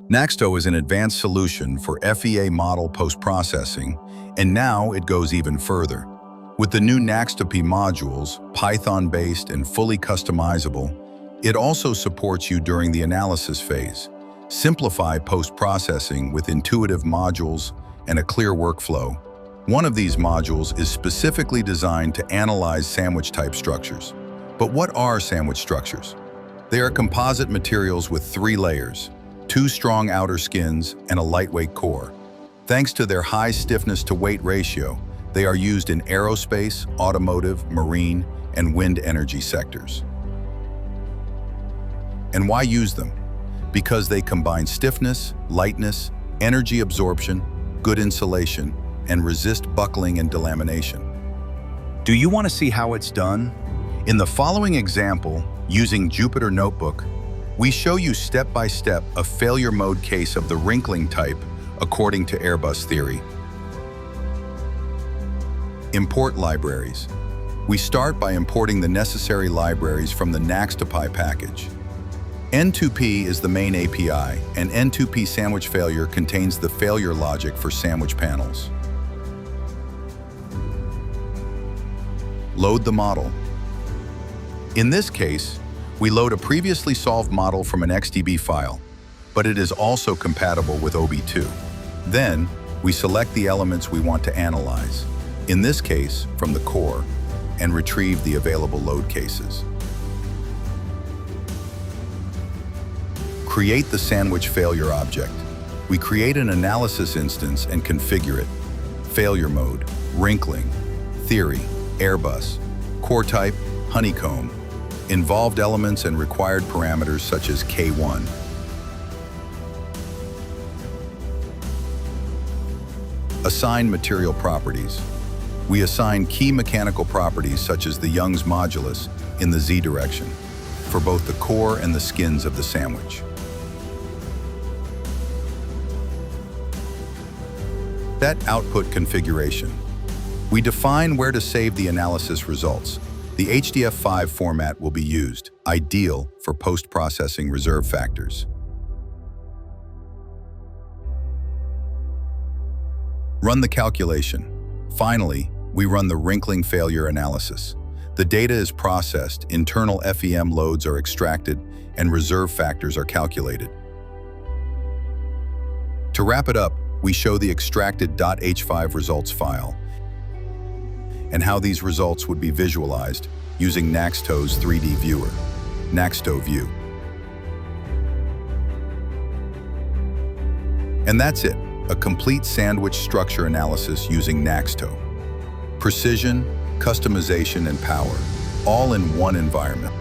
NaxTo is an advanced solution for FEA model post-processing, and now it goes even further. With the new NaxToPy modules, Python-based and fully customizable, it also supports you during the analysis phase. Simplify post-processing with intuitive modules and a clear workflow. One of these modules is specifically designed to analyze sandwich-type structures. But what are sandwich structures? They are composite materials with 3 layers, 2 strong outer skins, and a lightweight core. Thanks to their high stiffness-to-weight ratio, they are used in aerospace, automotive, marine, and wind energy sectors. And why use them? Because they combine stiffness, lightness, energy absorption, good insulation, and resist buckling and delamination. Do you want to see how it's done? In the following example, using Jupyter Notebook, we show you step-by-step a failure mode case of the wrinkling type according to Airbus theory. Import libraries. We start by importing the necessary libraries from the NaxToPy package. N2P is the main API, and N2P sandwich failure contains the failure logic for sandwich panels. Load the model. In this case, we load a previously solved model from an XDB file, but it is also compatible with OB2. Then, we select the elements we want to analyze, in this case, from the core, and retrieve the available load cases. Create the sandwich failure object. We create an analysis instance and configure it. Failure mode, wrinkling, theory, Airbus, core type, honeycomb, involved elements and required parameters such as K1. Assign material properties. We assign key mechanical properties such as the Young's modulus in the Z direction for both the core and the skins of the sandwich. Set output configuration. We define where to save the analysis results. The HDF5 format will be used, ideal for post-processing reserve factors. Run the calculation. Finally, we run the wrinkling failure analysis. The data is processed, internal FEM loads are extracted, and reserve factors are calculated. To wrap it up, we show the extracted .h5 results file and how these results would be visualized using NaxTo's 3D viewer, NaxToView. And that's it, a complete sandwich structure analysis using NaxTo. Precision, customization, and power, all in one environment.